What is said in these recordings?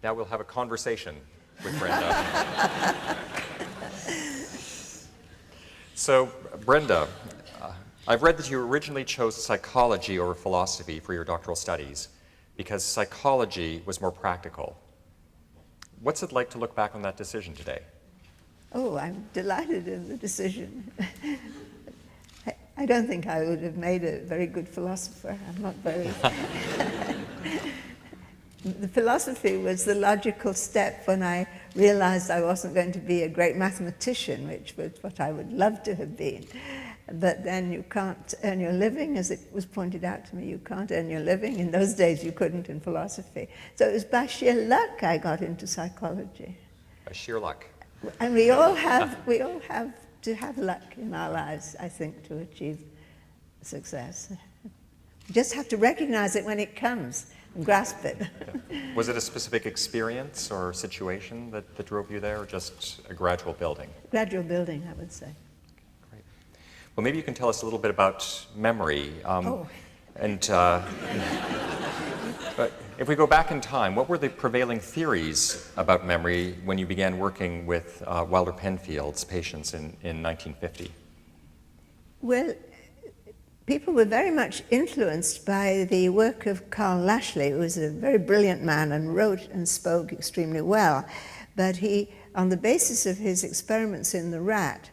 Now we'll have a conversation with Brenda. So, Brenda, I've read that you originally chose psychology over philosophy for your doctoral studies because psychology was more practical. What's it like to look back on that decision today? Oh, I'm delighted in the decision. I don't think I would have made a very good philosopher. I'm not very... The philosophy was the logical step when I realized I wasn't going to be a great mathematician, which was what I would love to have been. But then you can't earn your living, as it was pointed out to me. You can't earn your living. In those days, you couldn't in philosophy. So it was by sheer luck I got into psychology. By sheer luck. And we all have to have luck in our lives, I think, to achieve success. You just have to recognize it when it comes and grasp it. Was it a specific experience or situation that drove you there, or just a gradual building? Gradual building, I would say. Great. Well, maybe you can tell us a little bit about memory. But if we go back in time, what were the prevailing theories about memory when you began working with Wilder Penfield's patients in 1950? Well, people were very much influenced by the work of Carl Lashley, who was a very brilliant man and wrote and spoke extremely well. But he, on the basis of his experiments in the rat,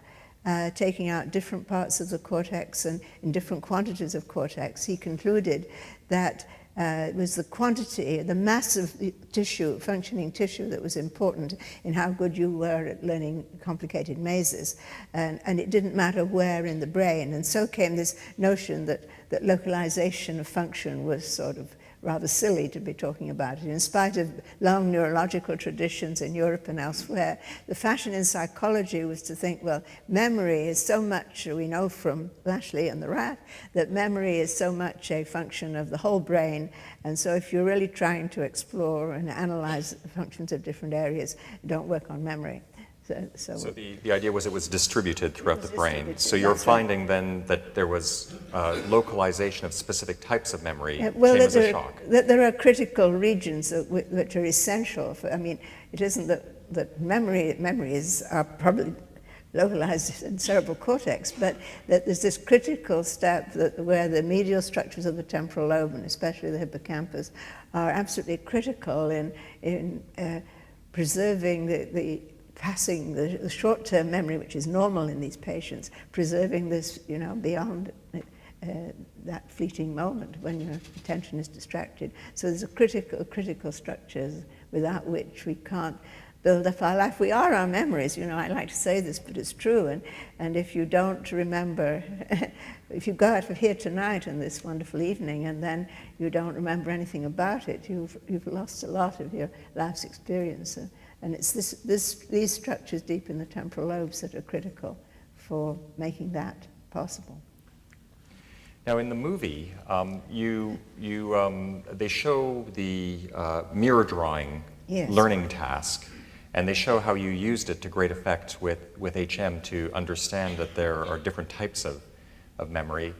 taking out different parts of the cortex and in different quantities of cortex, he concluded that it was the quantity, the mass of tissue, functioning tissue, that was important in how good you were at learning complicated mazes. And it didn't matter where in the brain. And so came this notion that localization of function was sort of rather silly to be talking about it. In spite of long neurological traditions in Europe and elsewhere, the fashion in psychology was to think, well, memory is so much, we know from Lashley and the rat, that memory is so much a function of the whole brain, and so if you're really trying to explore and analyze the functions of different areas, don't work on memory. So the idea was it was distributed throughout the brain. So you're finding then that there was localization of specific types of memory came as a shock. That there are critical regions which are essential for, I mean, it isn't that memories are probably localized in cerebral cortex, but that there's this critical step where the medial structures of the temporal lobe, and especially the hippocampus, are absolutely critical in preserving passing the short-term memory, which is normal in these patients, preserving this, beyond that fleeting moment when your attention is distracted. So there's a critical structures without which we can't build up our life. We are our memories. I like to say this, but it's true. And if you don't remember, if you go out of here tonight on this wonderful evening and then you don't remember anything about it, you've lost a lot of your life's experience. And it's these structures deep in the temporal lobes that are critical for making that possible. Now, in the movie, they show the mirror drawing learning task, and they show how you used it to great effect with HM to understand that there are different types of memory.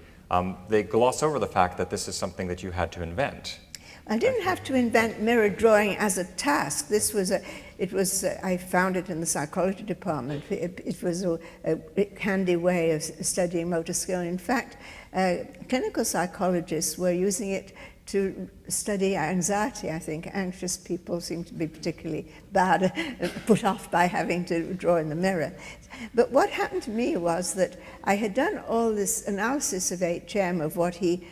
They gloss over the fact that this is something that you had to invent. I didn't have to invent mirror drawing as a task. I found it in the psychology department. It was a handy way of studying motor skill. In fact, clinical psychologists were using it to study anxiety. I think anxious people seem to be particularly bad, put off by having to draw in the mirror. But what happened to me was that I had done all this analysis of HM, of what he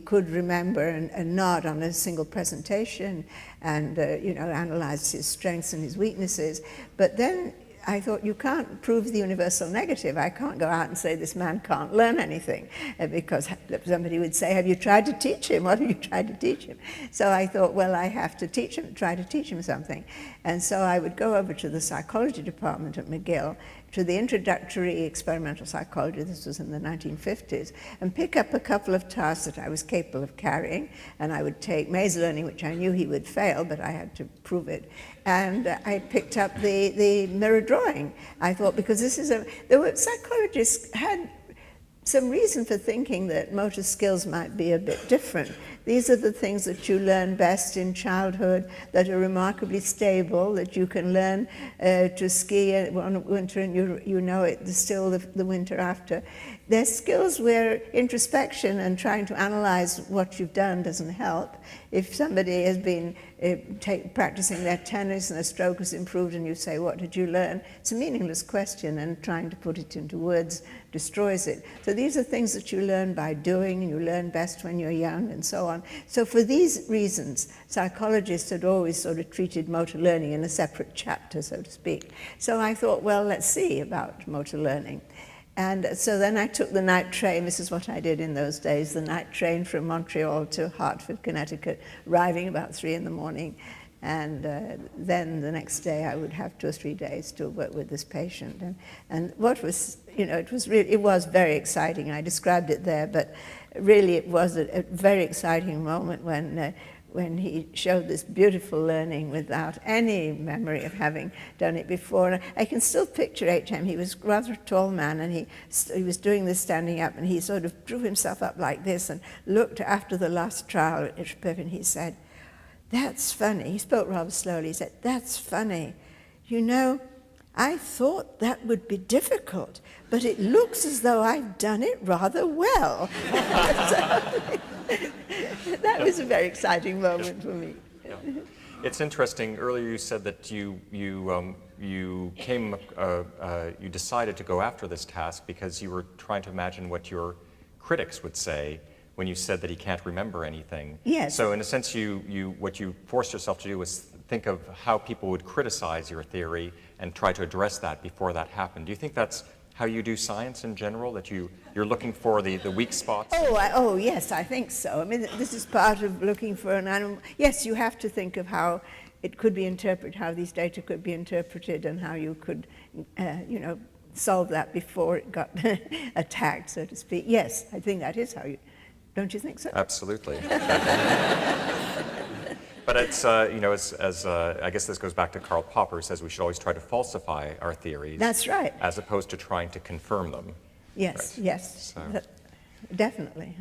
could remember and not on a single presentation, and analyzed his strengths and his weaknesses. But then I thought, you can't prove the universal negative. I can't go out and say this man can't learn anything, because somebody would say, have you tried to teach him? What have you tried to teach him? So I thought, well, I have to try to teach him something. And so I would go over to the psychology department at McGill, to the introductory experimental psychology, this was in the 1950s, and pick up a couple of tasks that I was capable of carrying, and I would take maze learning, which I knew he would fail, but I had to prove it, and I picked up the mirror drawing. I thought, because psychologists had some reason for thinking that motor skills might be a bit different. These are the things that you learn best in childhood, that are remarkably stable, that you can learn to ski one winter and you know it still the winter after. They're skills where introspection and trying to analyze what you've done doesn't help. If somebody has been practicing their tennis and a stroke has improved and you say, what did you learn? It's a meaningless question, and trying to put it into words destroys it. So these are things that you learn by doing, and you learn best when you're young and so on. So for these reasons, psychologists had always sort of treated motor learning in a separate chapter, so to speak. So I thought, well, let's see about motor learning. And so then I took the night train. This is what I did in those days, the night train from Montreal to Hartford, Connecticut, arriving about 3 in the morning. And then the next day I would have 2 or 3 days to work with this patient. And what was, it was very exciting. I described it there, but really it was a very exciting moment when he showed this beautiful learning without any memory of having done it before. And I can still picture H.M. He was rather a tall man, and he was doing this standing up, and he sort of drew himself up like this and looked after the last trial at H.P. and he said, "That's funny." He spoke rather slowly. He said, "That's funny. You know, I thought that would be difficult, but it looks as though I've done it rather well." That was a very exciting moment for me. Yeah. It's interesting. Earlier you said that you decided to go after this task because you were trying to imagine what your critics would say when you said that he can't remember anything. Yes. So in a sense, what you forced yourself to do was think of how people would criticize your theory and try to address that before that happened. Do you think that's how you do science in general, that you're looking for the weak spots? Oh, yes, I think so. I mean, this is part of looking for an animal. Yes, you have to think of how it could be interpreted, how these data could be interpreted, and how you could, solve that before it got attacked, so to speak. Yes, I think that is how you, don't you think so? Absolutely. But it's, I guess this goes back to Karl Popper, who says we should always try to falsify our theories. That's right. As opposed to trying to confirm them. Yes, right? yes, So. definitely.